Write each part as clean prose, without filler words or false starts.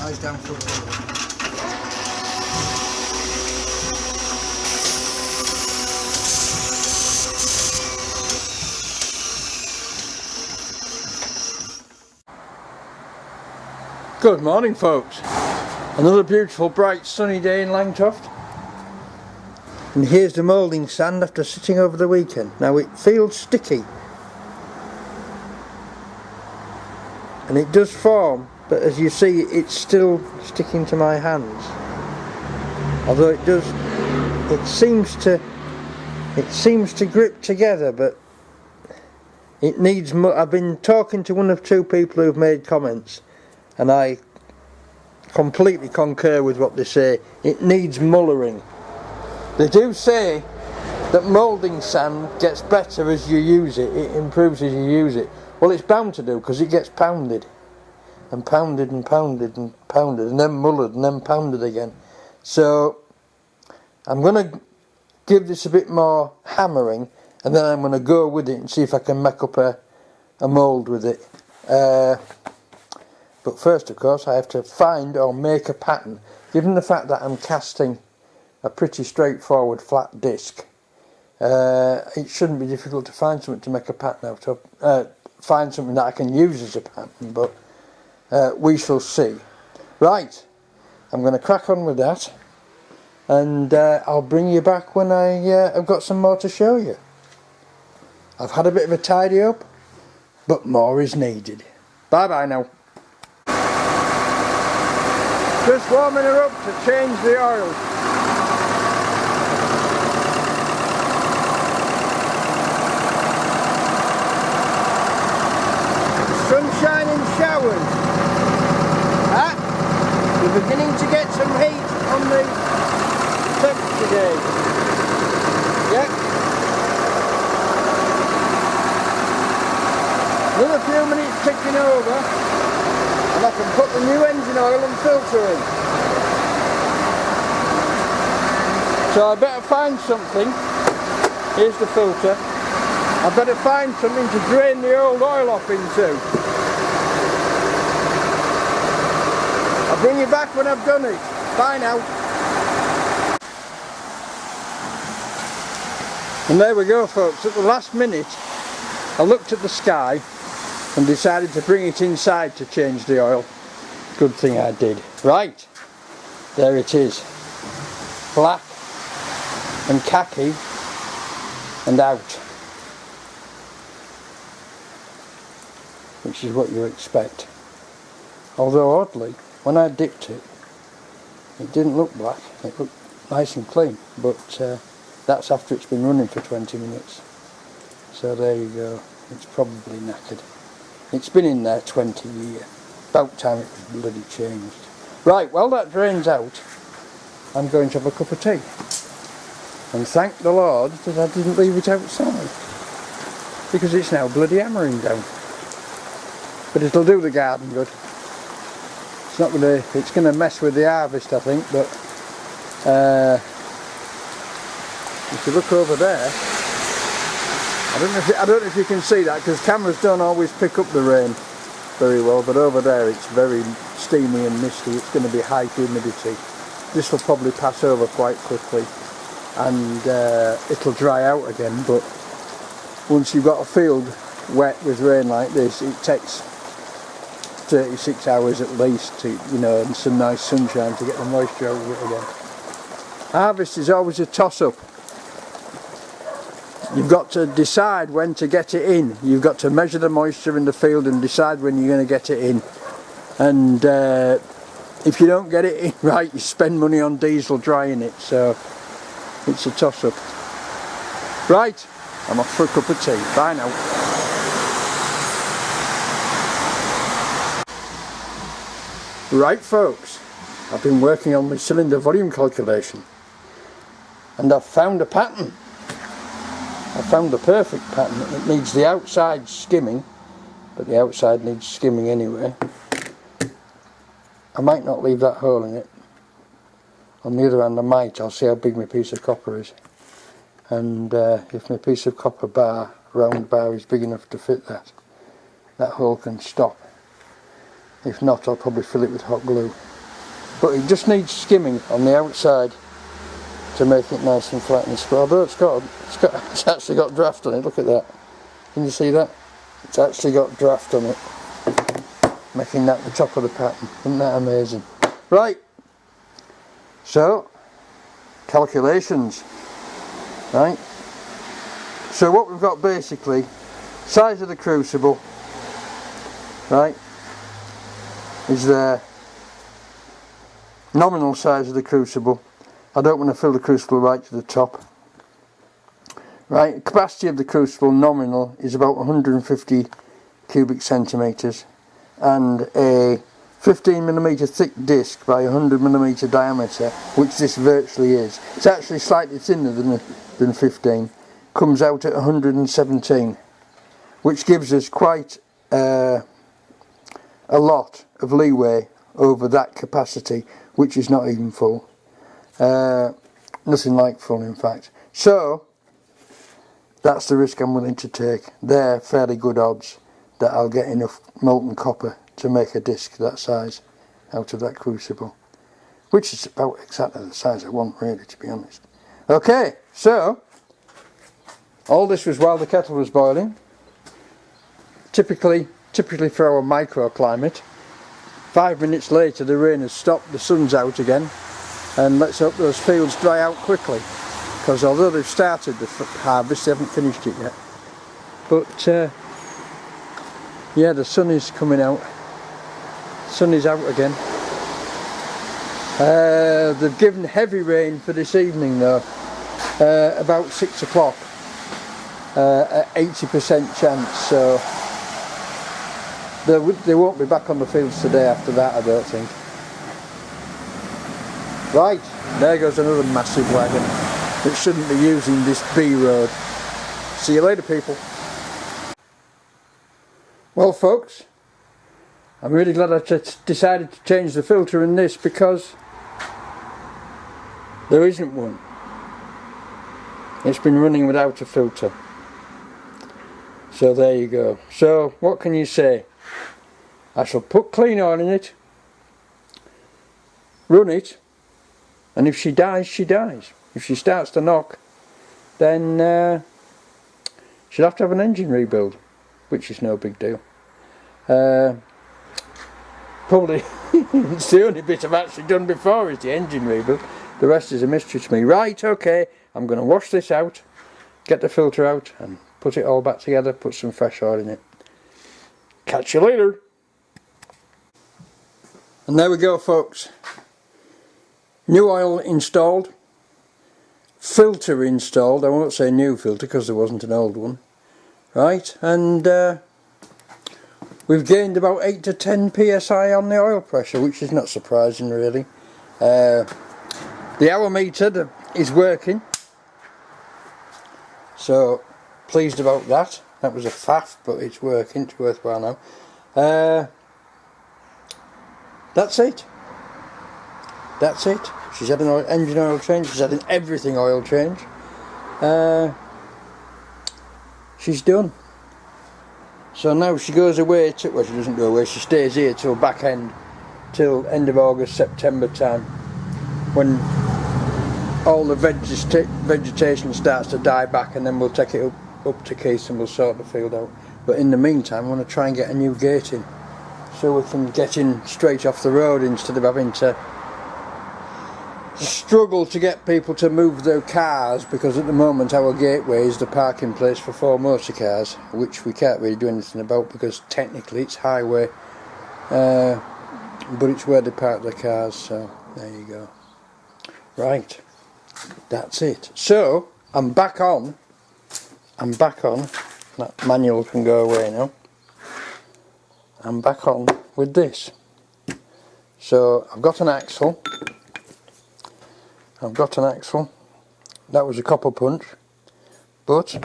Eyes down for the Good morning, folks. Another beautiful, bright, sunny day in Langtoft. And here's the moulding sand after sitting over the weekend. Now it feels sticky. And it does form, but as you see, it's still sticking to my hands. Although it seems to grip together, but it needs more. I've been talking to one of two people who've made comments, and I completely concur with what they say. It needs mullering. They do say that moulding sand gets better as you use it. It improves as you use it. Well, it's bound to do, because it gets pounded and pounded and pounded and pounded and then mullered and then pounded again. So I'm going to give this a bit more hammering, and then I'm going to go with it and see if I can make up a mould with it. But first, of course, I have to find or make a pattern. Given the fact that I'm casting a pretty straightforward flat disc, it shouldn't be difficult to find something to make a pattern out of. Find something that I can use as a pattern, but we shall see. Right, I'm going to crack on with that, and I'll bring you back when I've got some more to show you. I've had a bit of a tidy up, but more is needed. Bye bye now. Just warming her up to change the oil. Sunshine and showers. We're beginning to get some heat on the temperature gauge. Yep. Another few minutes ticking over, and I can put the new engine oil and filter in. So I better find something. Here's the filter. I better find something to drain the old oil off into. I'll bring you back when I've done it. Bye now. And there we go, folks. At the last minute, I looked at the sky and decided to bring it inside to change the oil. Good thing I did. Right, there it is. Black and khaki and out. Which is what you expect. Although oddly, when I dipped it, it didn't look black. It looked nice and clean. But that's after it's been running for 20 minutes. So there you go. It's probably knackered. It's been in there 20 years. About time it was bloody changed. Right, while that drains out, I'm going to have a cup of tea. And thank the Lord that I didn't leave it outside. Because it's now bloody hammering down. But it'll do the garden good. It's going to mess with the harvest, I think, but if you look over there, I don't know if you can see that, because cameras don't always pick up the rain very well, but over there it's very steamy and misty. It's going to be high humidity. This will probably pass over quite quickly, and it'll dry out again, but once you've got a field wet with rain like this, it takes 36 hours at least to, and some nice sunshine to get the moisture out of it again. Harvest is always a toss-up. You've got to decide when to get it in. You've got to measure the moisture in the field and decide when you're going to get it in. And if you don't get it in right, you spend money on diesel drying it. So it's a toss-up. Right, I'm off for a cup of tea. Bye now. Right, folks, I've been working on my cylinder volume calculation, and I've found a pattern. I found the perfect pattern. It needs the outside skimming, but the outside needs skimming anyway. I might not leave that hole in it. On the other hand, I might. I'll see how big my piece of copper is, and if my piece of copper bar, round bar, is big enough to fit that hole can stop. If not, I'll probably fill it with hot glue. But it just needs skimming on the outside to make it nice and flat and square. Although it's actually got draft on it. Look at that. Can you see that? It's actually got draft on it, making that the top of the pattern. Isn't that amazing? Right. So, calculations. Right. So what we've got basically, size of the crucible, right, is there. Nominal size of the crucible. I don't want to fill the crucible right to the top. Right, capacity of the crucible nominal is about 150 cubic centimetres, and a 15mm thick disc by 100mm diameter, which this virtually is. It's actually slightly thinner than 15. Comes out at 117, which gives us quite a lot of leeway over that capacity, which is not even full. Nothing like full, in fact. So that's the risk I'm willing to take. They're fairly good odds that I'll get enough molten copper to make a disc that size out of that crucible, which is about exactly the size I want, really, to be honest. Okay, so all this was while the kettle was boiling. Typically for our microclimate, 5 minutes later the rain has stopped, the sun's out again, and let's hope those fields dry out quickly, because although they've started the harvest, they haven't finished it yet. But yeah, the sun is coming out. Sun is out again. They've given heavy rain for this evening though, about 6 o'clock, at 80% chance, so they won't be back on the fields today after that, I don't think. Right, there goes another massive wagon that shouldn't be using this B road. See you later, people. Well folks, I'm really glad I decided to change the filter in this, because there isn't one. It's been running without a filter. So there you go. So what can you say? I shall put clean oil in it, run it, and if she dies, she dies. If she starts to knock, then she'll have to have an engine rebuild, which is no big deal. Probably it's the only bit I've actually done before is the engine rebuild. The rest is a mystery to me. Right, okay, I'm going to wash this out, get the filter out, and put it all back together, put some fresh oil in it. Catch you later. And there we go, folks. New oil installed, filter installed. I won't say new filter because there wasn't an old one. Right, and we've gained about 8 to 10 psi on the oil pressure, which is not surprising really. The hour meter is working, so pleased about that. That was a faff, but it's working, it's worthwhile now. That's it. That's it. She's had an engine oil change, she's had an everything oil change. She's done. So now she goes away to, well, she doesn't go away, she stays here till end of August, September time, when all the vegetation starts to die back, and then we'll take it up to Keith and we'll sort the field out. But in the meantime, I want to try and get a new gate in, so we can get in straight off the road instead of having to struggle to get people to move their cars, because at the moment our gateway is the parking place for 4 motor cars, which we can't really do anything about because technically it's highway, but it's where they park their cars, so there you go. Right, that's it. So I'm back on, that manual can go away now. I'm back on with this. So I've got an axle. That was a copper punch, but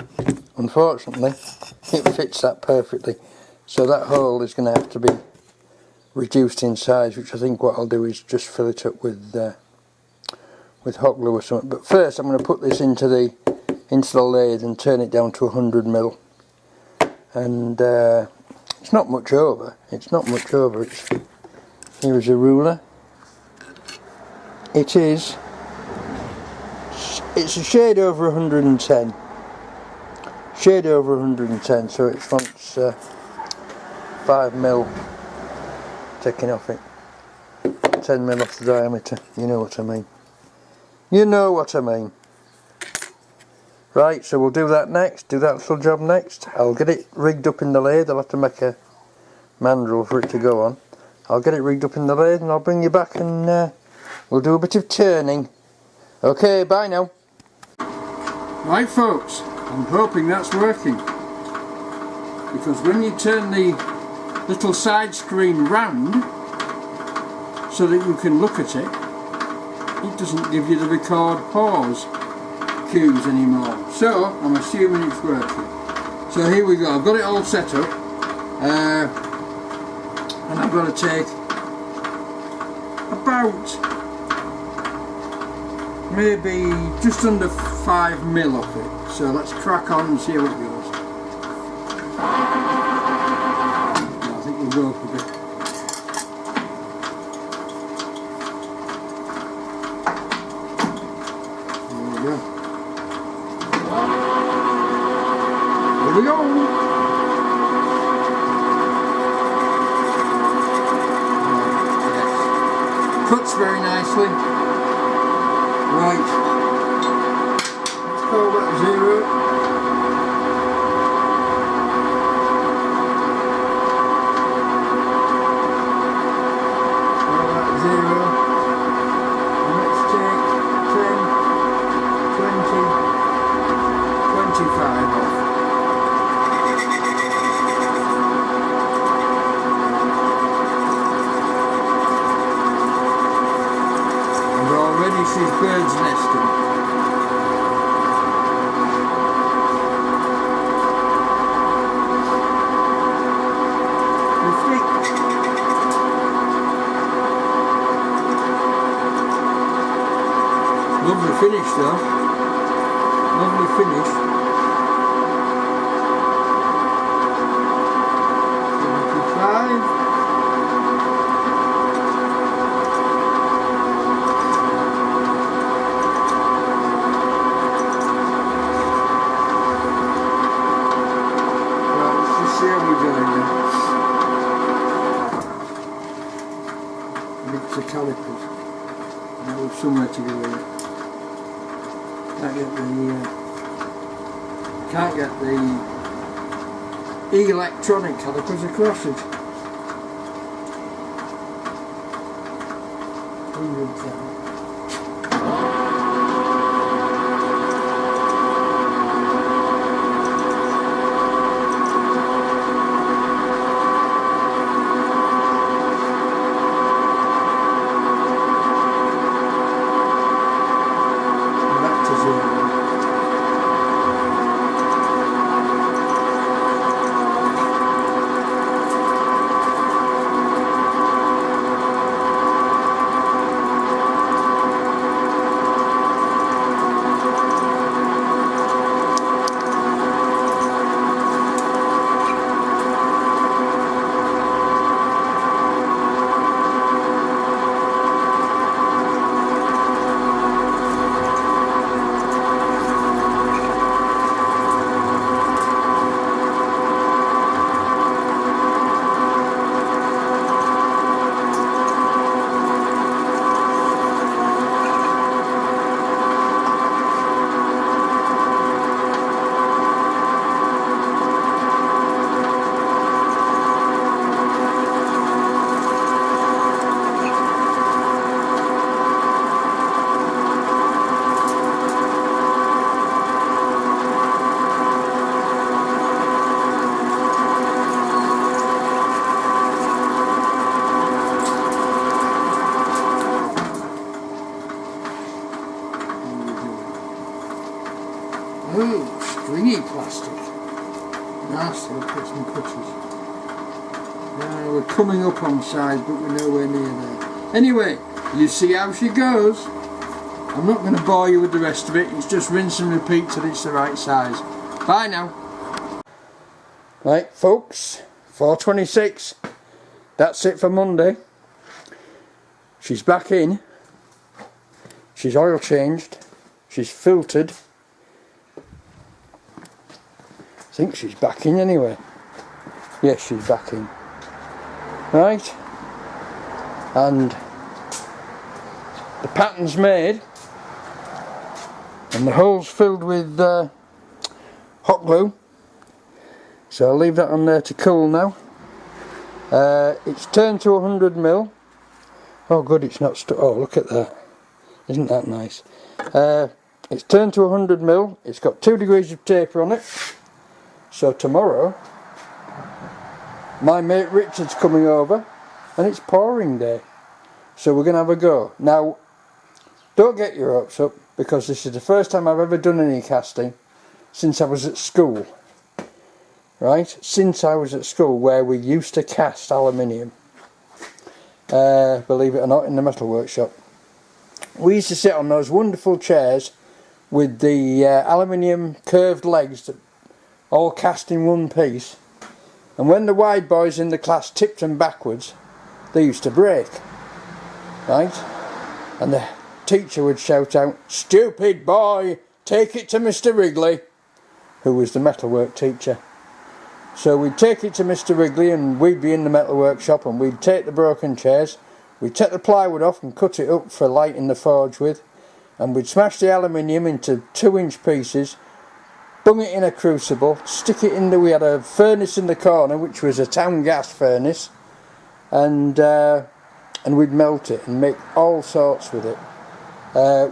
unfortunately it fits that perfectly, so that hole is going to have to be reduced in size, which I think what I'll do is just fill it up with hot glue or something. But first I'm going to put this into the lathe and turn it down to 100mm, and It's not much over. It's not much over. Here is a ruler. It's a shade over 110. Shade over 110, so it wants 5mm taking off it. 10mm off the diameter. You know what I mean. You know what I mean. Right, so we'll do that next. Do that little job next. I'll get it rigged up in the lathe. I'll have to make a mandrel for it to go on. I'll get it rigged up in the lathe and I'll bring you back and we'll do a bit of turning. Okay, bye now. Right folks, I'm hoping that's working. Because when you turn the little side screen round so that you can look at it, it doesn't give you the record pause cues anymore. So I'm assuming it's working. So here we go. I've got it all set up. And I've got to take about maybe just under 5mm off it. So let's crack on and see how it goes. I think we'll go up a bit. There we go. Here we go. Cuts very nicely. Right. Let's call that 0. Call that 0. And let's take 10, 20, 25 off. She's bird's nesting. Lovely finish though. Lovely finish. 75. The calipers. Now we've somewhere to go with it. Can't get the electronic calipers across it. 100,000. Oh, stringy plastic. Nasty, I'll put some cutters. We're coming up on size, but we're nowhere near there. Anyway, you see how she goes. I'm not going to bore you with the rest of it. It's just rinse and repeat till it's the right size. Bye now. Right, folks. 4:26. That's it for Monday. She's back in. She's oil changed. She's filtered. I think she's back in anyway. Yes, she's back in. Right. And the pattern's made. And the hole's filled with hot glue. So I'll leave that on there to cool now. It's turned to 100mm. Oh good, it's not stuck. Oh, look at that. Isn't that nice? It's turned to 100mm. It's got 2 degrees of taper on it. So tomorrow, my mate Richard's coming over and it's pouring day. So we're going to have a go. Now, don't get your hopes up, because this is the first time I've ever done any casting since I was at school. Right? Since I was at school, where we used to cast aluminium. Believe it or not, in the metal workshop. We used to sit on those wonderful chairs with the aluminium curved legs that all cast in one piece, and when the wide boys in the class tipped them backwards, they used to break. Right? And the teacher would shout out, "Stupid boy, take it to Mr. Wrigley," who was the metalwork teacher. So we'd take it to Mr. Wrigley, and we'd be in the metal workshop, and we'd take the broken chairs, we'd take the plywood off and cut it up for lighting the forge with, and we'd smash the aluminium into 2-inch pieces, bung it in a crucible, stick it in we had a furnace in the corner which was a town gas furnace, and we'd melt it and make all sorts with it.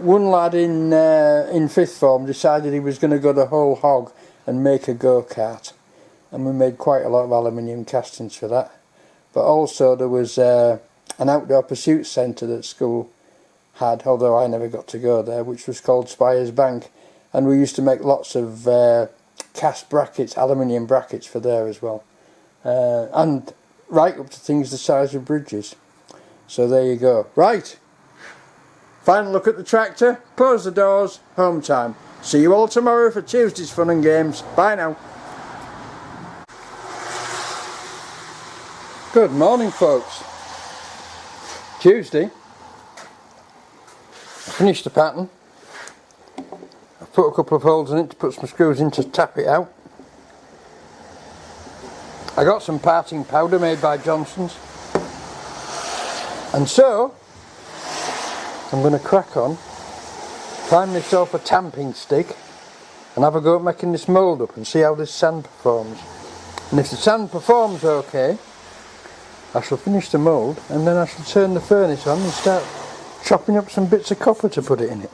One lad in 5th form decided he was going to go the whole hog and make a go-kart, and we made quite a lot of aluminium castings for that. But also there was an outdoor pursuit centre that school had, although I never got to go there, which was called Spires Bank, and we used to make lots of cast brackets, aluminium brackets for there as well, and right up to things the size of bridges. So there you go. Right, final look at the tractor, close the doors, home time. See you all tomorrow for Tuesday's fun and games. Bye now. Good morning, folks. Tuesday. I finished the pattern. I've put a couple of holes in it to put some screws in to tap it out. I got some parting powder made by Johnson's. And so, I'm going to crack on, find myself a tamping stick and have a go at making this mould up and see how this sand performs. And if the sand performs okay, I shall finish the mould, and then I shall turn the furnace on and start chopping up some bits of copper to put it in it.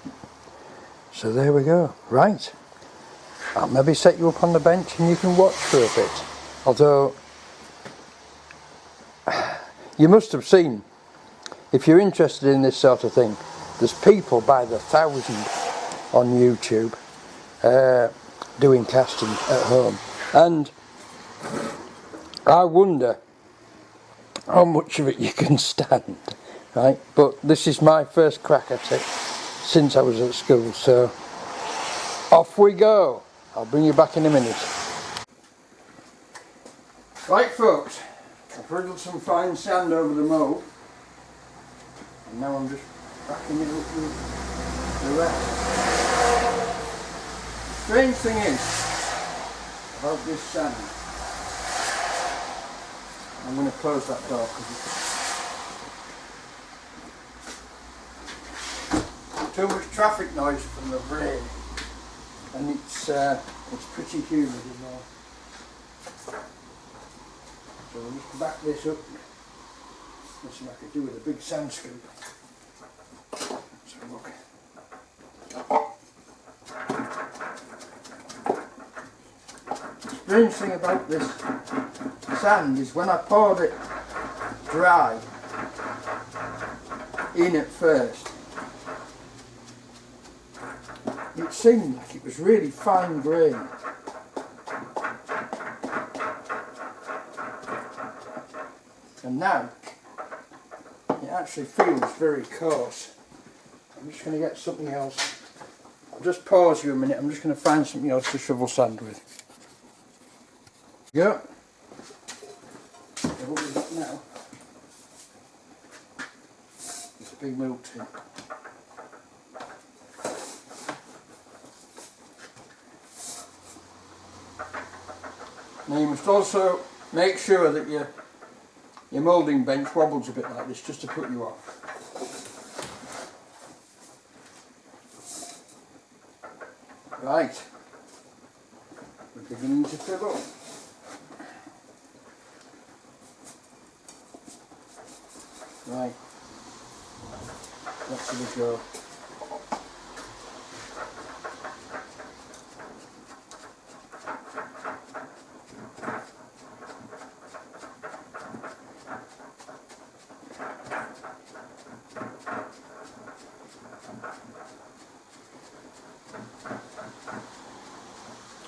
So there we go. Right, I'll maybe set you up on the bench and you can watch for a bit. Although, you must have seen, if you're interested in this sort of thing, there's people by the thousand on YouTube doing casting at home, and I wonder how much of it you can stand, right? But this is my first crack at it since I was at school, so off we go. I'll bring you back in a minute. Right, folks, I've riddled some fine sand over the mould, and now I'm just backing it up with the rest. Strange thing is about this sand, I'm going to close that door because too much traffic noise from the rain, and it's pretty humid in there. So I'll just back this up. Let's see what I could do with a big sand scoop. So look. The strange thing about this sand is when I poured it dry in at first, it seemed like it was really fine grained. And now it actually feels very coarse. I'm just going to get something else. I'll just pause you a minute. I'm just going to find something else to shovel sand with. Go. mould is now. It's a big mould tin. Now you must also make sure that your moulding bench wobbles a bit like this, just to put you off. Right, we're beginning to fill up. Right, let's give it a go.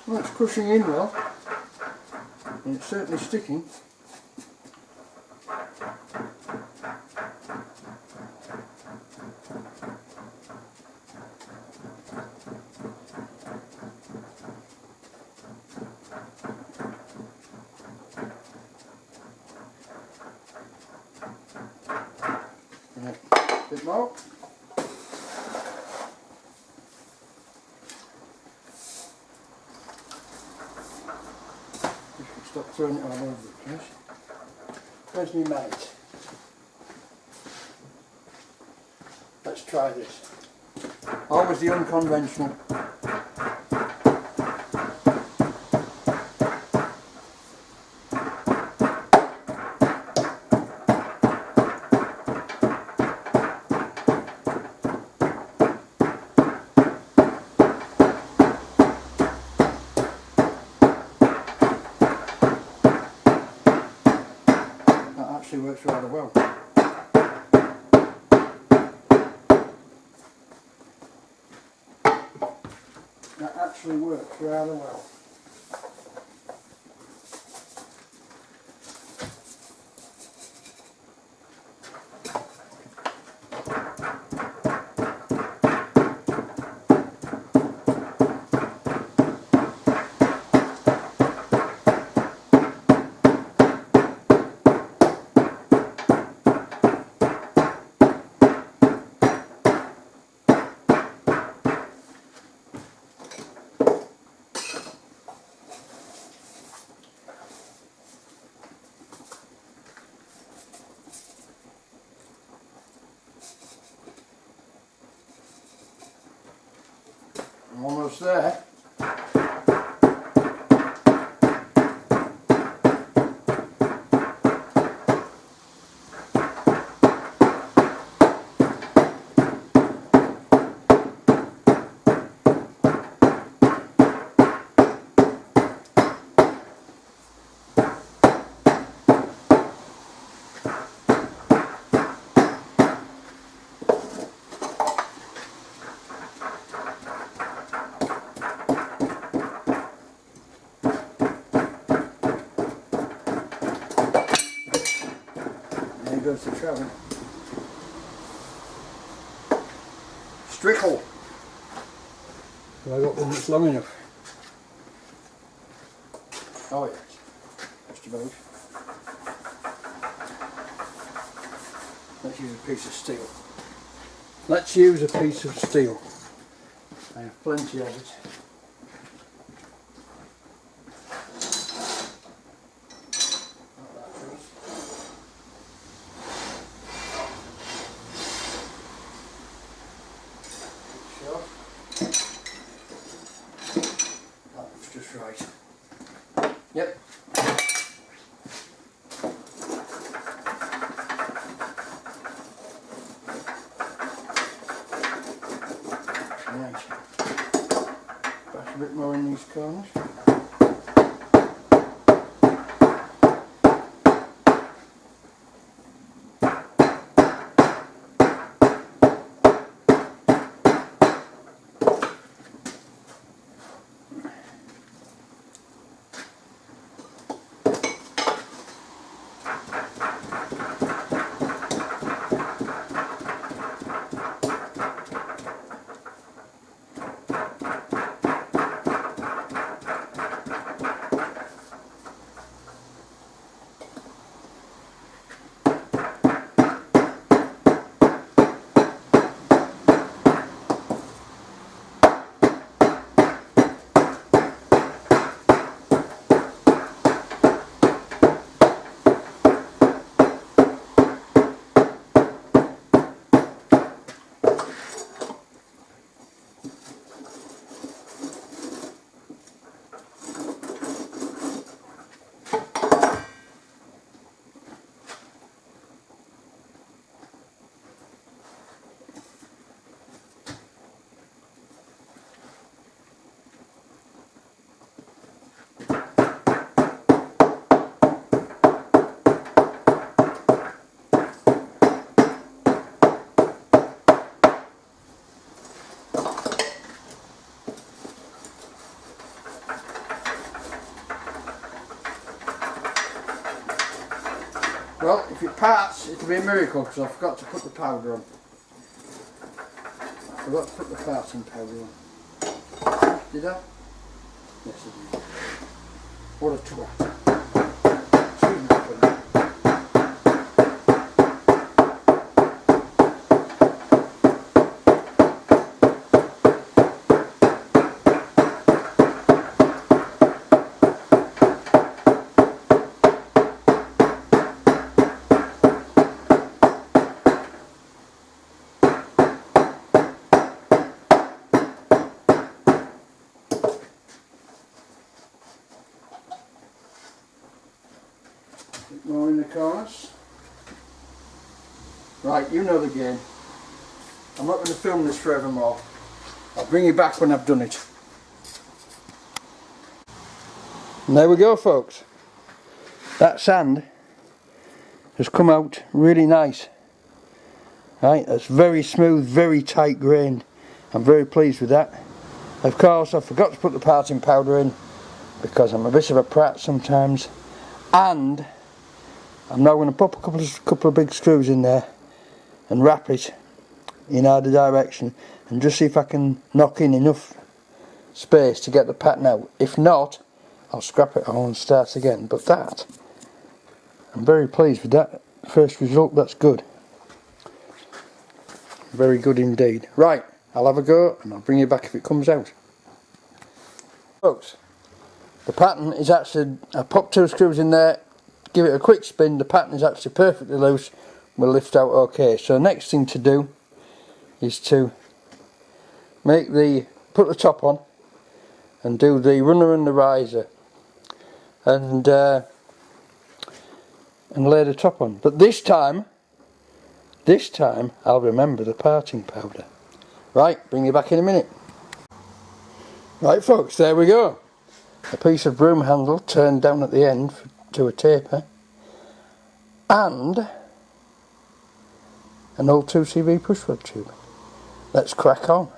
Well, it's crushing in well, and it's certainly sticking. Right, a bit more. Stop throwing it all over the place. Where's my mate? Let's try this. Always the unconventional. Works rather well. That actually works rather well. I'm almost there. Goes the travel. Strickle. Have I got one that's long enough? Oh yes, just about. Let's use a piece of steel. Let's use a piece of steel. I have plenty of it. Just right. Yep. Right. Bash a bit more in these corners. Well, if it parts, it'll be a miracle because I forgot to put the powder on. I forgot to put the parting powder on. Did I? Yes, I did. What a twat. Excuse me for that. More in the corners. Right, you know the game. I'm not going to film this forevermore. I'll bring you back when I've done it. And there we go, folks. That sand has come out really nice. Right, that's very smooth, very tight grained. I'm very pleased with that. Of course, I forgot to put the parting powder in because I'm a bit of a prat sometimes. And I'm now going to pop a couple of big screws in there and wrap it in either direction and just see if I can knock in enough space to get the pattern out. If not, I'll scrap it all and start again. But that, I'm very pleased with that first result. That's good. Very good indeed. Right, I'll have a go and I'll bring you back if it comes out. Folks, the pattern is actually, I popped 2 screws in there, give it a quick spin, the pattern is actually perfectly loose, will lift out okay. So next thing to do is to put the top on and do the runner and the riser and lay the top on. But this time I'll remember the parting powder. Right, bring you back in a minute. Right folks, there we go. A piece of broom handle turned down at the end to a taper and an old 2CV pushrod tube. Let's crack on.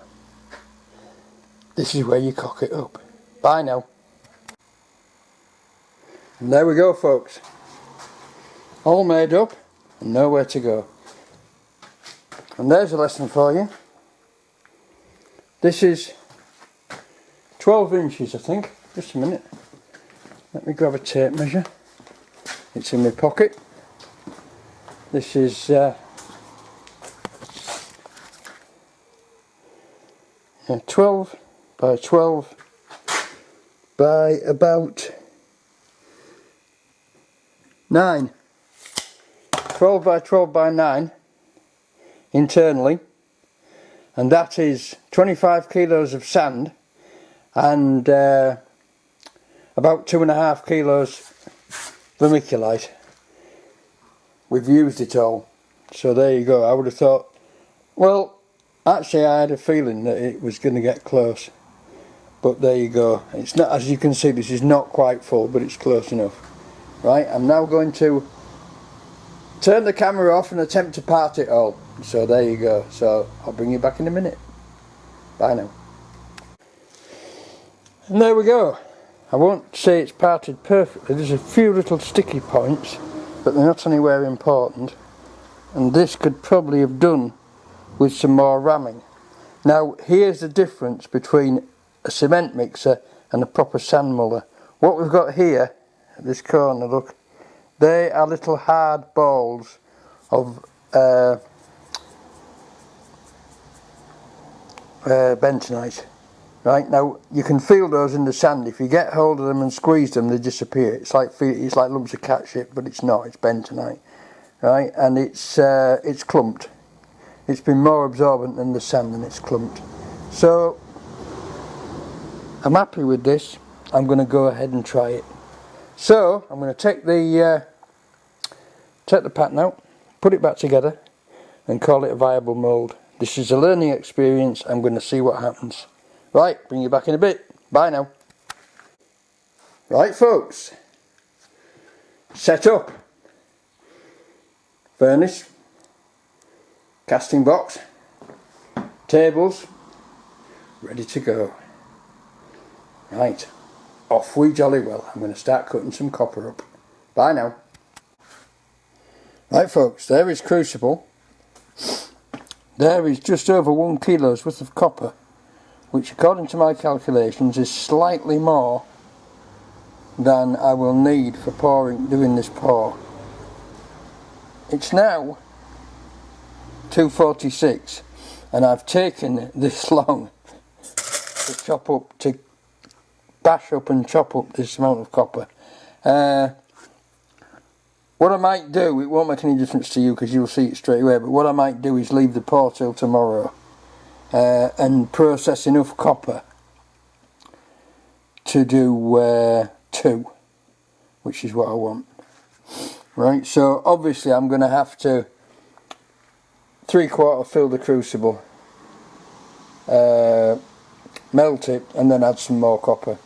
This is where you cock it up. Bye now. And there we go folks. All made up and nowhere to go. And there's a lesson for you. This is 12 inches I think. Just a minute. Let me grab a tape measure. It's in my pocket. This is 12 by 12 by about 9. 12 by 12 by 9 internally, and that is 25 kilos of sand and about 2.5 kilos vermiculite. We've used it all, so there you go. I would have thought, well, actually I had a feeling that it was going to get close, but there you go. It's not, as you can see, this is not quite full, but it's close enough. Right, I'm now going to turn the camera off and attempt to part it all. So there you go. So I'll bring you back in a minute. Bye now. And there we go. I won't say it's parted perfectly. There's a few little sticky points, but they're not anywhere important. And this could probably have done with some more ramming. Now here's the difference between a cement mixer and a proper sand muller. What we've got here at this corner, look, they are little hard balls of bentonite. Right, now you can feel those in the sand. If you get hold of them and squeeze them, they disappear. It's like lumps of catship, but it's not. It's bentonite, right? And it's clumped. It's been more absorbent than the sand, and it's clumped. So I'm happy with this. I'm going to go ahead and try it. So I'm going to take the pattern out, put it back together, and call it a viable mould. This is a learning experience. I'm going to see what happens. Right, bring you back in a bit. Bye now. Right folks, set up. Furnace, casting box, tables, ready to go. Right, off we jolly well. I'm going to start cutting some copper up. Bye now. Right folks, there is crucible. There is just over 1 kilo's worth of copper, which according to my calculations is slightly more than I will need for doing this pour. It's now 2:46 and I've taken this long to bash up and chop up this amount of copper. What I might do, it won't make any difference to you because you'll see it straight away, but what I might do is leave the pour till tomorrow and process enough copper to do 2, which is what I want. Right, so obviously I'm going to have to 3/4 fill the crucible, melt it and then add some more copper,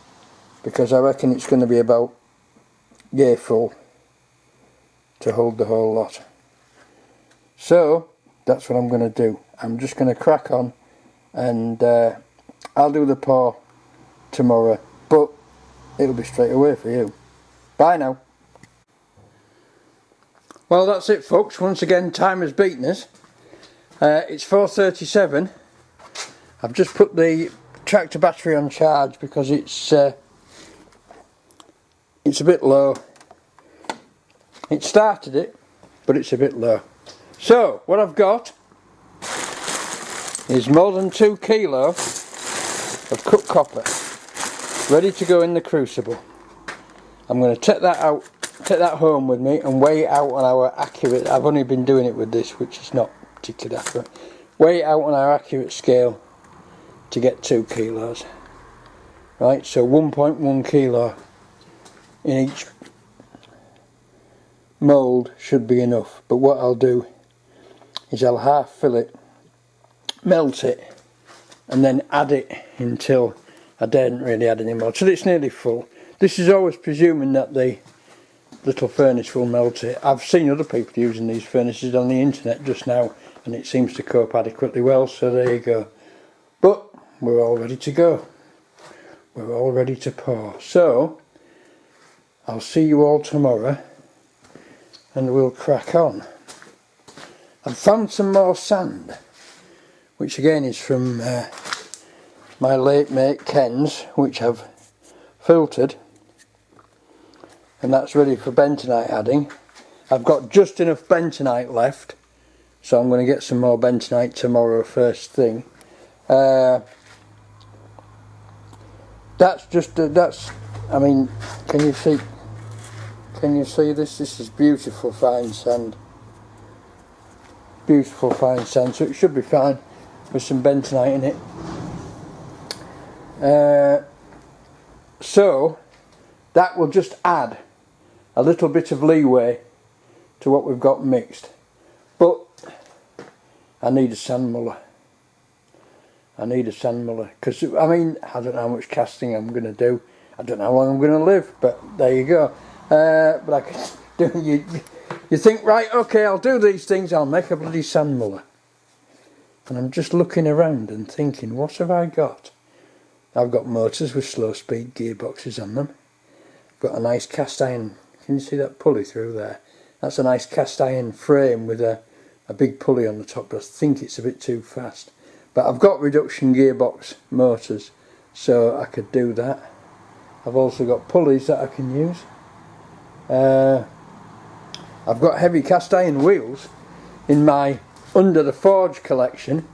because I reckon it's going to be about yay full to hold the whole lot. So that's what I'm going to do. I'm just going to crack on and I'll do the pour tomorrow, but it'll be straight away for you. Bye now. Well, that's it folks. Once again, time has beaten us. It's 4:37. I've just put the tractor battery on charge because it's a bit low. It started it, but it's a bit low. So what I've got is more than 2 kilo of cut copper ready to go in the crucible. I'm going to take that home with me and weigh it out on our accurate, I've only been doing it with this, which is not particularly accurate, weigh it out on our accurate scale to get 2 kilos. Right, so 1.1 kilo in each mould should be enough, but what I'll do is I'll half fill it, melt it and then add it until I daren't really add any more, till it's nearly full. This is always presuming that the little furnace will melt it. I've seen other people using these furnaces on the internet just now and it seems to cope adequately well, so there you go. But we're all ready to go. We're all ready to pour. So I'll see you all tomorrow and we'll crack on. I've found some more sand, which again is from my late mate Ken's, which I've filtered, and that's ready for bentonite adding. I've got just enough bentonite left, so I'm going to get some more bentonite tomorrow first thing. I mean, can you see this? This is beautiful fine sand. Beautiful fine sand, so it should be fine with some bentonite in it. So that will just add a little bit of leeway to what we've got mixed. But I need a sand muller. I need a sand muller because I mean, I don't know how much casting I'm going to do. I don't know how long I'm going to live, but there you go. But I can do. You think, right? Okay, I'll do these things. I'll make a bloody sand muller. And I'm just looking around and thinking, what have I got? I've got motors with slow speed gearboxes on them. I've got a nice cast iron. Can you see that pulley through there? That's a nice cast iron frame with a big pulley on the top, but I think it's a bit too fast. But I've got reduction gearbox motors, so I could do that. I've also got pulleys that I can use. I've got heavy cast iron wheels in my Under the Forge collection.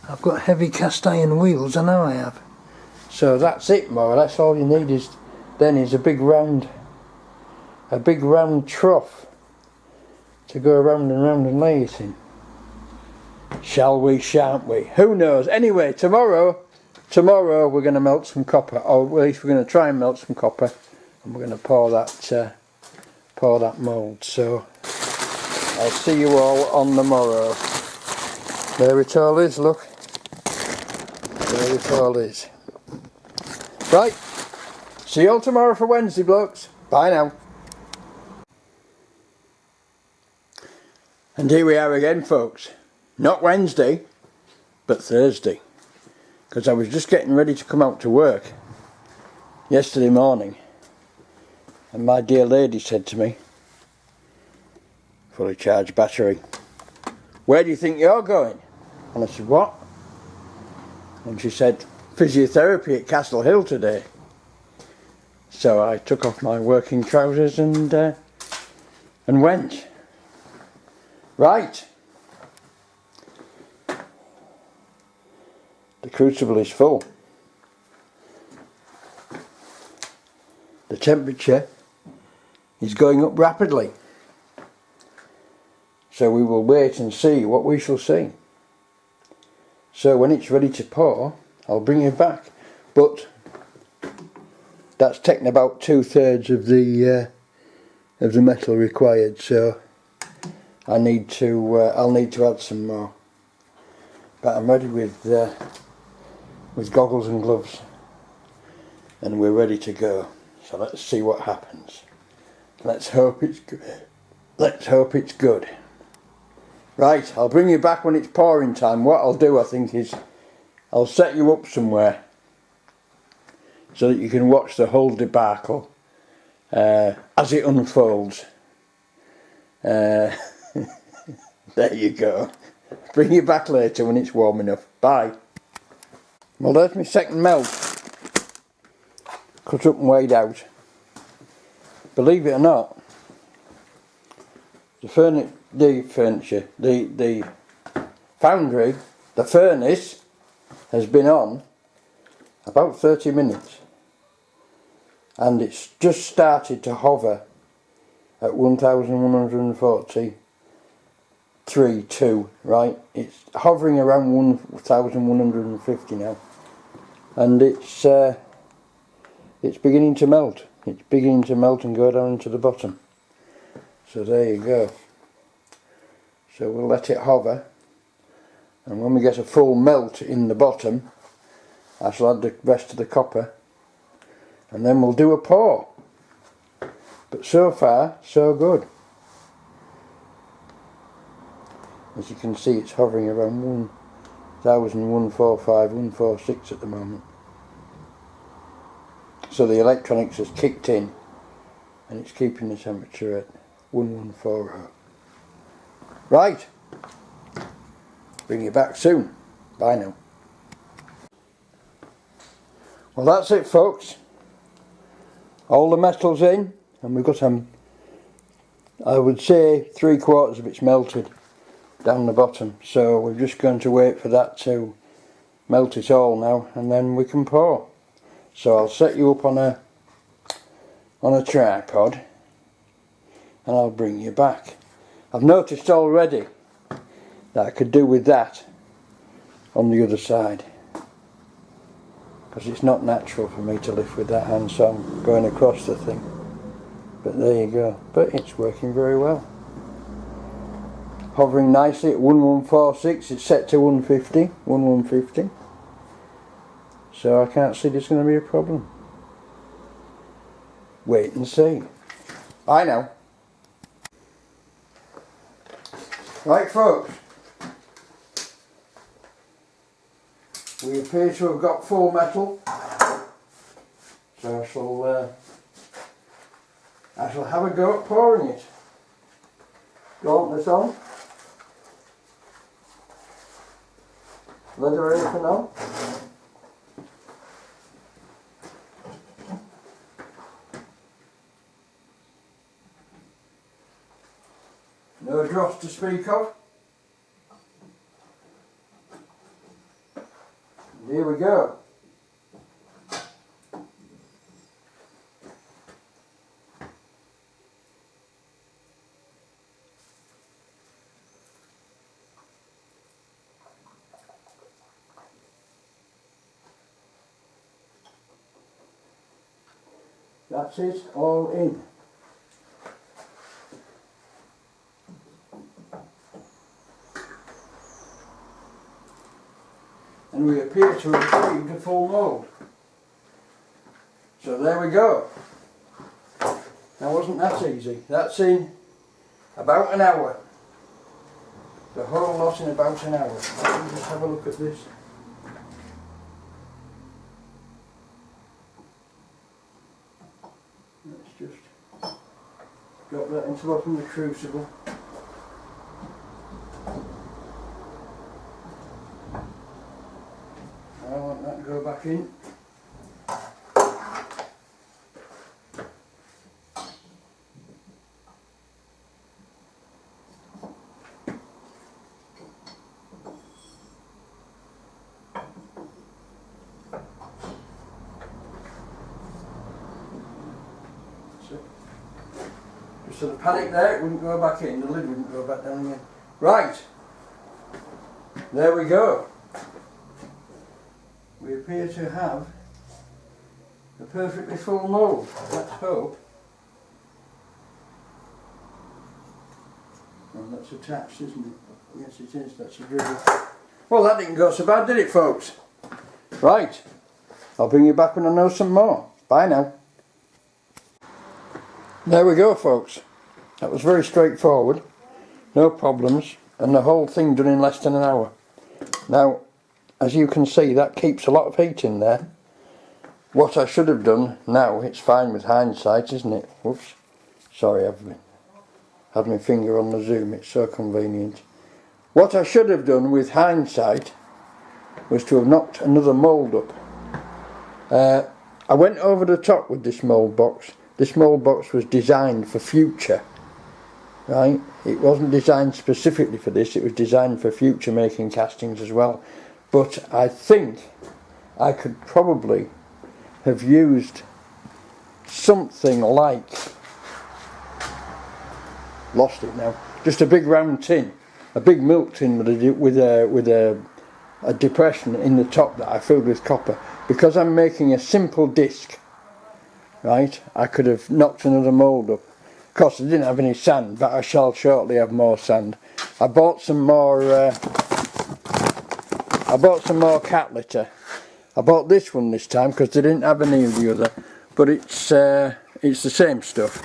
I've got heavy cast iron wheels, I know I have. So that's it, more or less. All you need is a big round trough to go around and round and lay it in. Shall we, shan't we? Who knows? Anyway, tomorrow we're going to melt some copper, or at least we're going to try and melt some copper, and we're going to pour that mould. So I'll see you all on the morrow. There it all is, look. There it all is. Right, see you all tomorrow for Wednesday, blokes. Bye now. And here we are again, folks. Not Wednesday, but Thursday. Because I was just getting ready to come out to work yesterday morning. And my dear lady said to me, fully charged battery. Where do you think you're going? And I said, what? And she said, physiotherapy at Castle Hill today. So I took off my working trousers and went. Right. The crucible is full. The temperature is going up rapidly. So we will wait and see what we shall see. So when it's ready to pour, I'll bring it back. But that's taken about 2/3 of the metal required. So I'll need to add some more. But I'm ready with goggles and gloves, and we're ready to go. So let's see what happens. Let's hope it's good. Let's hope it's good. Right, I'll bring you back when it's pouring time. What I'll do, I think, is I'll set you up somewhere so that you can watch the whole debacle as it unfolds. There you go. Bring you back later when it's warm enough. Bye. Well, there's my second melt. Cut up and weighed out. Believe it or not, the foundry, the furnace has been on about 30 minutes, and it's just started to hover at 1143.2, right? It's hovering around 1150 now, and it's beginning to melt. It's beginning to melt and go down into the bottom. So there you go. So we'll let it hover, and when we get a full melt in the bottom, I shall add the rest of the copper, and then we'll do a pour. But so far, so good. As you can see, it's hovering around 1145, 146 at the moment. So the electronics has kicked in, and it's keeping the temperature at 1140. Right, bring you back soon. Bye now. Well, that's it, folks. All the metal's in, and we've got I would say 3/4 of it's melted down the bottom. So we're just going to wait for that to melt it all now, and then we can pour. So I'll set you up on a tripod, and I'll bring you back. I've noticed already that I could do with that on the other side, because it's not natural for me to lift with that hand, so I'm going across the thing. But there you go. But it's working very well. Hovering nicely at 1146. It's set to 1150. So I can't see there's going to be a problem. Wait and see. Bye now. Right, folks, we appear to have got full metal, so I shall have a go at pouring it. Gauntlet on, leather apron on. No dross to speak of. And here we go. That's it, all in. And we appear to have achieved a full mould. So there we go. Now wasn't that easy? That's in about an hour. The whole lot in about an hour. Let me just have a look at this. Let's just drop that into the bottom of the crucible. back in. Just sort of panic there, it wouldn't go back in, the lid wouldn't go back down again. Right, there we go. We appear to have a perfectly full mould, let's hope. Well, that's attached, isn't it? Yes it is, that's a dribble. Well, that didn't go so bad, did it, folks? Right, I'll bring you back when I know some more. Bye now. There we go, folks. That was very straightforward, no problems, and the whole thing done in less than an hour. Now, as you can see, that keeps a lot of heat in there. What I should have done, now it's fine with hindsight, isn't it? Whoops, sorry, I've had my finger on the zoom, it's so convenient. What I should have done with hindsight was to have knocked another mould up. I went over the top with this mould box. This mould box was designed for future, right? It wasn't designed specifically for this, it was designed for future making castings as well. But I think I could probably have used something like, lost it now, just a big round tin, a big milk tin with a depression in the top that I filled with copper. Because I'm making a simple disc, right, I could have knocked another mould up. Of course I didn't have any sand, but I shall shortly have more sand. I bought some more cat litter. I bought this one this time because they didn't have any of the other, but it's the same stuff.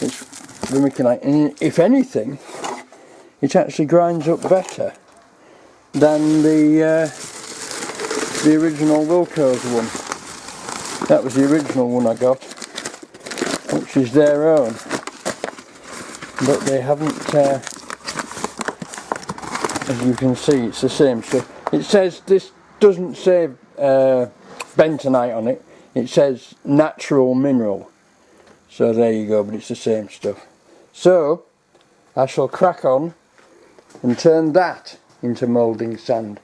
It's vermiculite, and if anything, it actually grinds up better than the original Wilco's one. That was the original one I got, which is their own, but they haven't, as you can see, it's the same stuff. It says, this doesn't say bentonite on it, it says natural mineral, so there you go, but it's the same stuff. So I shall crack on and turn that into moulding sand.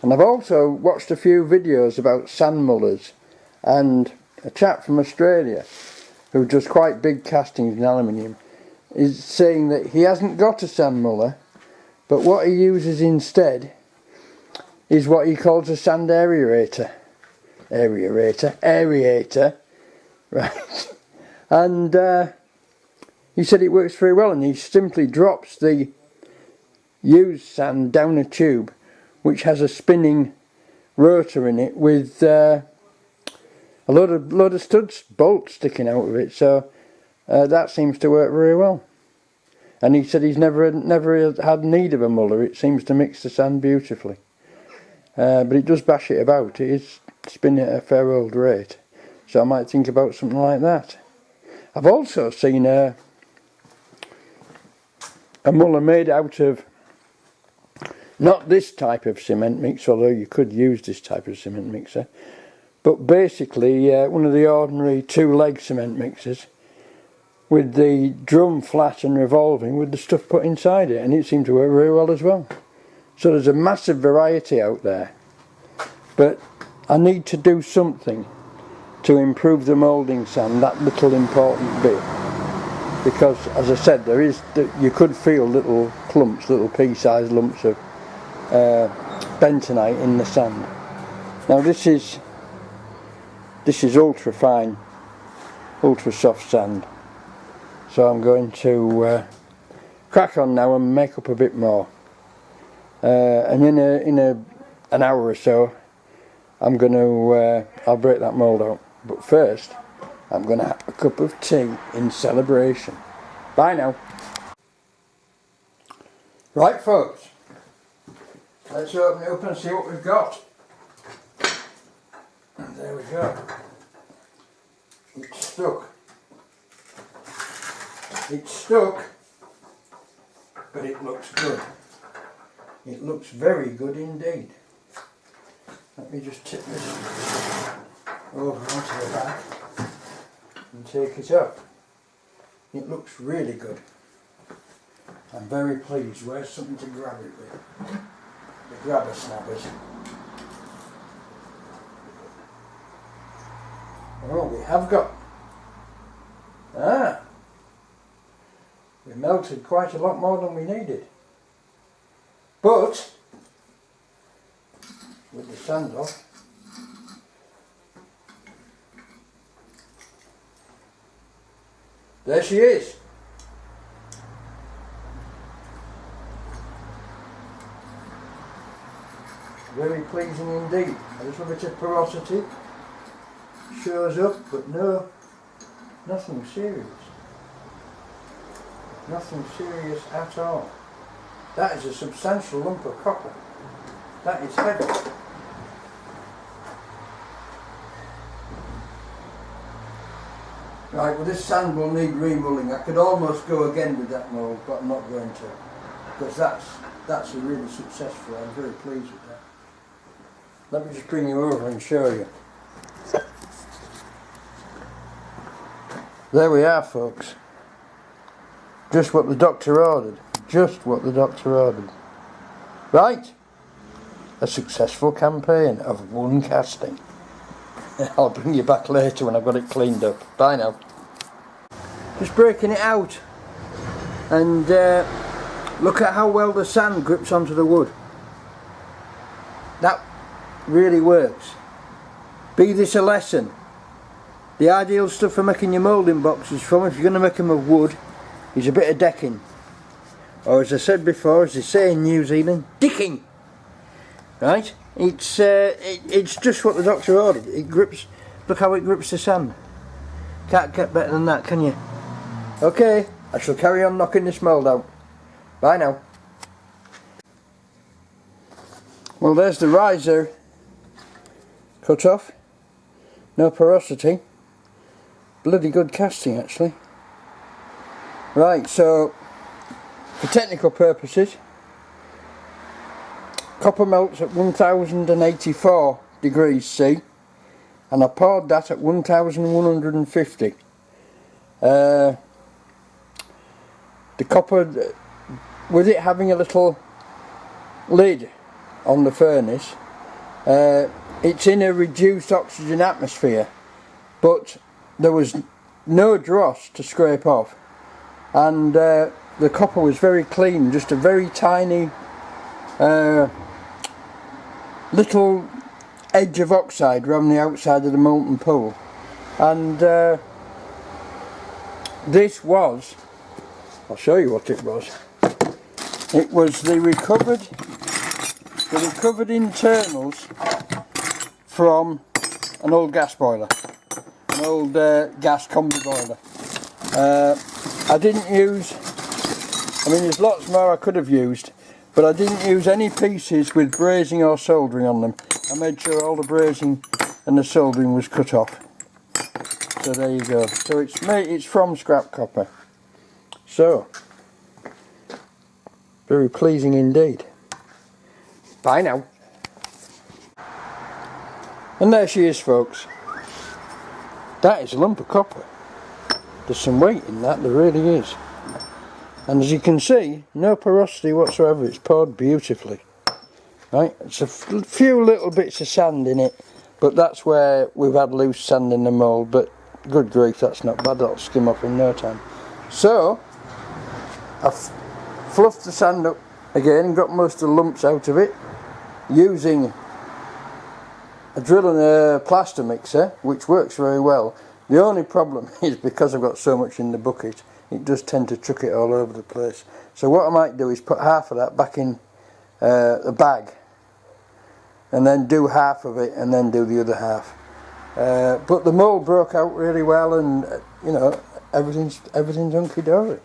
And I've also watched a few videos about sand mullers, and a chap from Australia who does quite big castings in aluminium is saying that he hasn't got a sand muller, but what he uses instead is what he calls a sand aerator, right? And he said it works very well, and he simply drops the used sand down a tube which has a spinning rotor in it with a load of studs, bolts sticking out of it, so that seems to work very well. And he said he's never had need of a muller, it seems to mix the sand beautifully. But it does bash it about, it is spinning at a fair old rate, so I might think about something like that. I've also seen a muller made out of, not this type of cement mixer, although you could use this type of cement mixer, but basically one of the ordinary two-leg cement mixers with the drum flat and revolving with the stuff put inside it, and it seemed to work very well as well. So there's a massive variety out there, but I need to do something to improve the moulding sand, that little important bit, because as I said, you could feel little clumps, little pea-sized lumps of bentonite in the sand. Now this is ultra fine, ultra soft sand, so I'm going to crack on now and make up a bit more, and in an hour or so I'm going to I'll break that mould out, but first I'm going to have a cup of tea in celebration. Bye now. Right folks, let's open it up and see what we've got. And there we go. It's stuck. It's stuck, but it looks good. It looks very good indeed. Let me just tip this over onto the back and take it up. It looks really good. I'm very pleased. Where's something to grab it with? The grabber snappers. Oh, we have got. We melted quite a lot more than we needed. But with the sand off, there she is. Very pleasing indeed. A little bit of porosity shows up, but nothing serious. Nothing serious at all. That is a substantial lump of copper. That is heavy. Right, well this sand will need remulling. I could almost go again with that mould, but I'm not going to. Because that's a really successful. I'm very pleased with that. Let me just bring you over and show you. There we are, folks. Just what the doctor ordered. Just what the doctor ordered. Right. A successful campaign of one casting. I'll bring you back later when I've got it cleaned up. Bye now. Just breaking it out. And look at how well the sand grips onto the wood. That really works. Be this a lesson. The ideal stuff for making your moulding boxes from, if you're going to make them of wood, is a bit of decking. Or as I said before, as they say in New Zealand, dicking. Right? It's just what the doctor ordered. It grips, look how it grips the sand. Can't get better than that, can you? Okay, I shall carry on knocking this mould out. Bye now. Well, there's the riser cut off. No porosity. Bloody good casting actually. Right, so for technical purposes, copper melts at 1084 degrees C, and I poured that at 1150. The copper, with it having a little lid on the furnace, it's in a reduced oxygen atmosphere, but there was no dross to scrape off, and the copper was very clean, just a very tiny little edge of oxide around the outside of the molten pool. And this was, I'll show you what it was. It was the recovered internals from an old gas boiler, an old gas combi boiler. I didn't use, I mean there's lots more I could have used, but I didn't use any pieces with brazing or soldering on them. I made sure all the brazing and the soldering was cut off. So there you go. So it's from scrap copper. So, very pleasing indeed. Bye now. And there she is, folks. That is a lump of copper. There's some weight in that, there really is. And as you can see, no porosity whatsoever, it's poured beautifully. Right, it's a few little bits of sand in it, but that's where we've had loose sand in the mould, but good grief, that's not bad, that'll skim off in no time. So, I've fluffed the sand up again and got most of the lumps out of it, using a drill and a plaster mixer, which works very well. The only problem is, because I've got so much in the bucket, it does tend to chuck it all over the place. So what I might do is put half of that back in the bag, and then do half of it and then do the other half. But the mould broke out really well, and you know, everything's hunky-dory.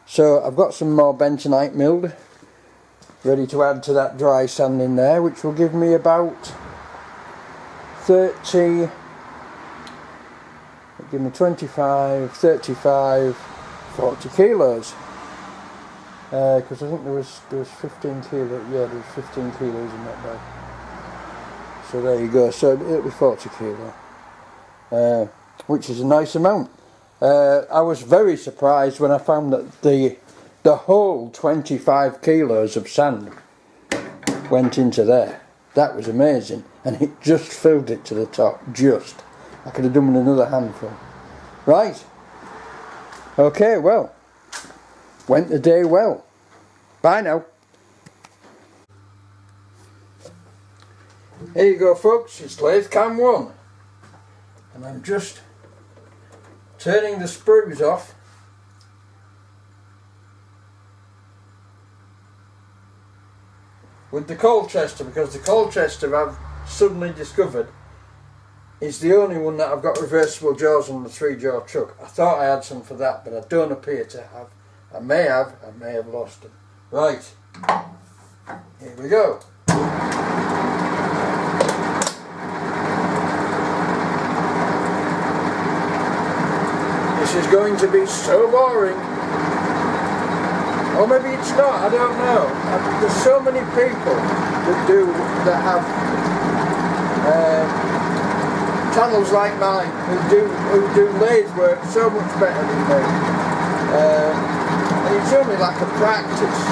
So I've got some more bentonite milled ready to add to that dry sand in there, which will give me about 30, give me 25, 35, 40 kilos. Because I think there was 15 kilos, yeah, there was 15 kilos in that bag. So there you go, so it'll be 40 kilo, which is a nice amount. I was very surprised when I found that the whole 25 kilos of sand went into there. That was amazing, and it just filled it to the top, just. I could have done with another handful. Right, okay, well, went the day well. Bye now. Here you go folks, it's lathe cam 1, and I'm just turning the sprues off with the Colchester, because the Colchester I've suddenly discovered is the only one that I've got reversible jaws on the 3-jaw truck. I thought I had some for that, but I don't appear to have. I may have lost them. Right, here we go. This is going to be so boring. Or maybe it's not, I don't know. There's so many people that have channels like mine who do lathe work so much better than me. And it's only like a practice.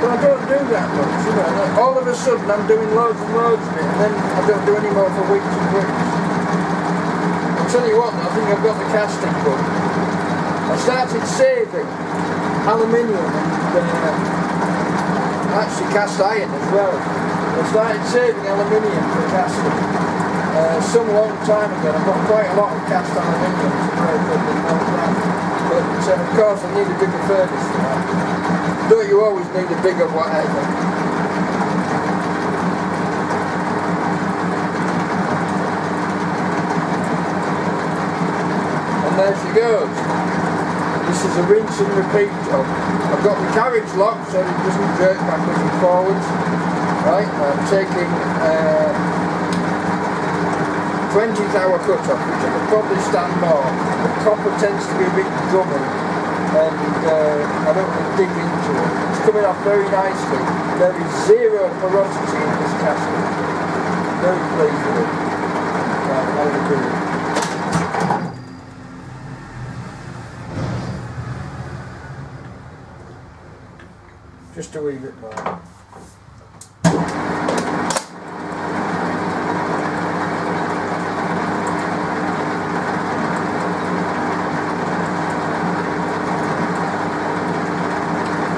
But I don't do that much, you know. All of a sudden I'm doing loads and loads of it, and then I don't do any more for weeks and weeks. I'll tell you what, I think I've got the casting book. I started saving aluminium and actually cast iron as well. I started saving aluminium for casting some long time ago. I've got quite a lot of cast aluminium to break up and all that. But of course I need a bigger furnace for that. Though you always need a bigger whatever. There she goes. This is a rinse and repeat job. I've got the carriage locked so it doesn't jerk backwards and forwards. Right, I'm taking 20th hour cut off, which I could probably stand more. The copper tends to be a bit gummy and I don't want to dig into it. It's coming off very nicely. There is zero porosity in this casting. Very pleased with it. Right, how to do it. Just a wee bit more.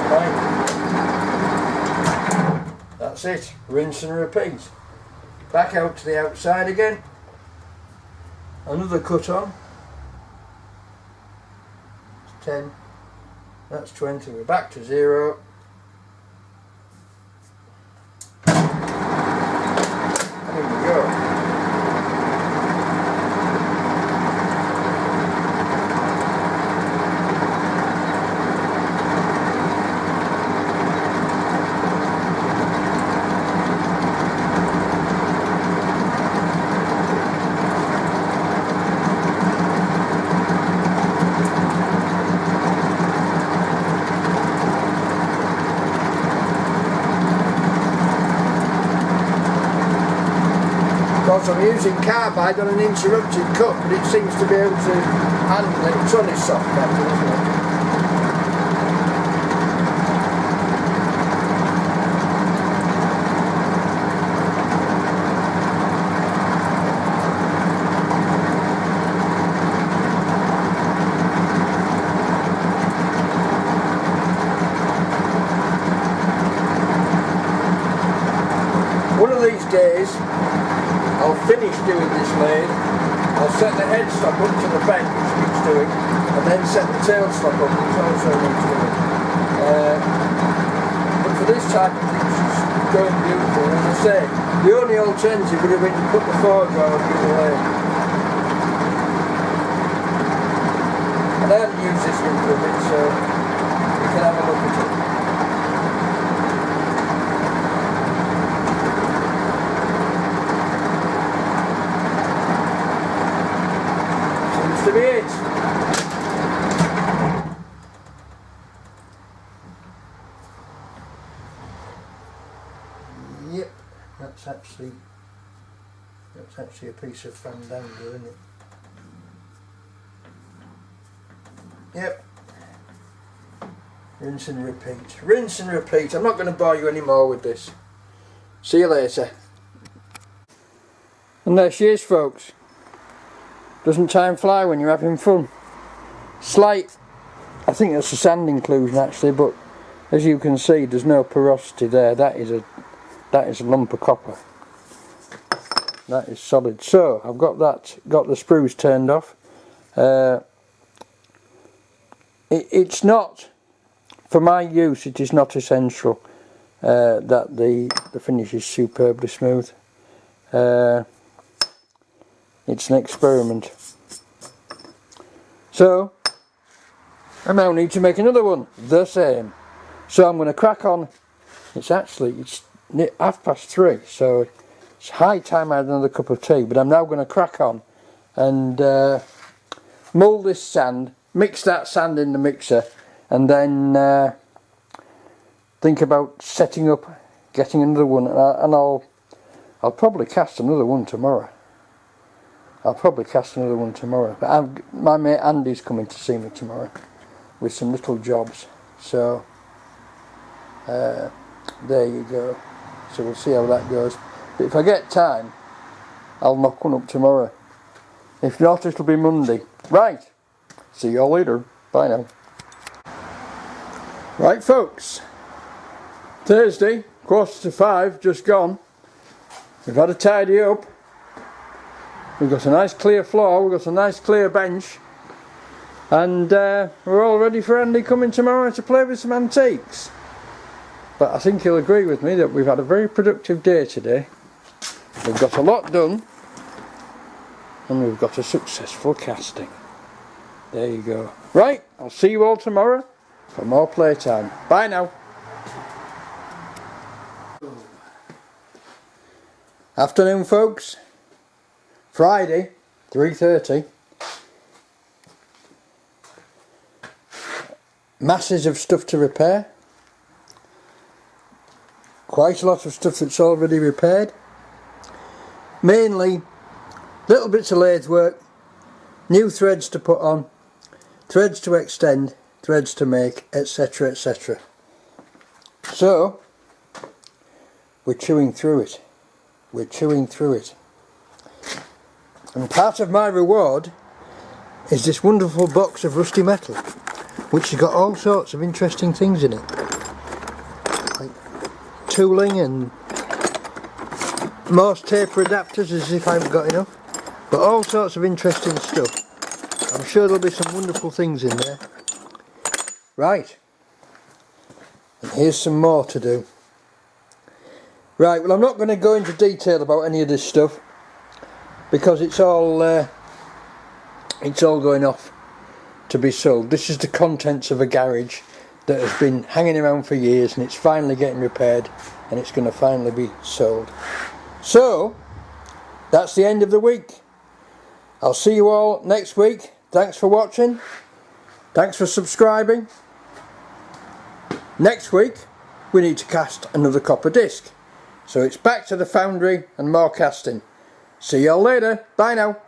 Right. That's it. Rinse and repeat. Back out to the outside again. Another cut on. 10. That's 20. We're back to 0. I'm using carbide on an interrupted cut, but it seems to be able to handle it. It's only soft metal, isn't it? One of these days I'll finish doing this lathe. I'll set the headstock up to the bend, which needs doing, and then set the tailstock up, which also needs doing. But for this type of thing, it's going beautiful. As I say, the only alternative would have been to put the forge on and do the lathe. And I haven't used this one for a bit, so you can have a look at it. To be it. Yep, That's actually a piece of fandango, isn't it? Yep. Rinse and repeat. Rinse and repeat. I'm not going to bore you anymore with this. See you later. And there she is, folks. Doesn't time fly when you're having fun? Slight, I think that's a sand inclusion actually, but as you can see there's no porosity there. That is a lump of copper. That is solid. So I've got the sprues turned off. It's not, for my use, it is not essential that the finish is superbly smooth. It's an experiment. So I now need to make another one the same. So I'm going to crack on. It's 3:30, so it's high time I had another cup of tea. But I'm now going to crack on and mould this sand, mix that sand in the mixer, and then think about setting up, getting another one, and I'll probably cast another one tomorrow. But my mate Andy's coming to see me tomorrow with some little jobs, so there you go. So we'll see how that goes. But if I get time, I'll knock one up tomorrow. If not, it'll be Monday. Right, see you all later. Bye now. Right folks, Thursday, 4:45, just gone. We've had a tidy up. We've got a nice clear floor, we've got a nice clear bench, and we're all ready for Andy coming tomorrow to play with some antiques. But I think he'll agree with me that we've had a very productive day today. We've got a lot done, and we've got a successful casting. There you go. Right, I'll see you all tomorrow for more playtime. Bye now. Afternoon folks. Friday, 3:30. Masses of stuff to repair. Quite a lot of stuff that's already repaired. Mainly little bits of lathe work, new threads to put on, threads to extend, threads to make, etc, etc. So we're chewing through it. And part of my reward is this wonderful box of rusty metal, which has got all sorts of interesting things in it, like tooling and Morse taper adapters, as if I haven't got enough, but all sorts of interesting stuff. I'm sure there'll be some wonderful things in there. Right, and here's some more to do. Right, well I'm not going to go into detail about any of this stuff, because it's all going off to be sold. This is the contents of a garage that has been hanging around for years, and it's finally getting repaired, and it's going to finally be sold. So that's the end of the week. I'll see you all next week. Thanks for watching. Thanks for subscribing. Next week we need to cast another copper disc, so it's back to the foundry and more casting. See y'all later. Bye now.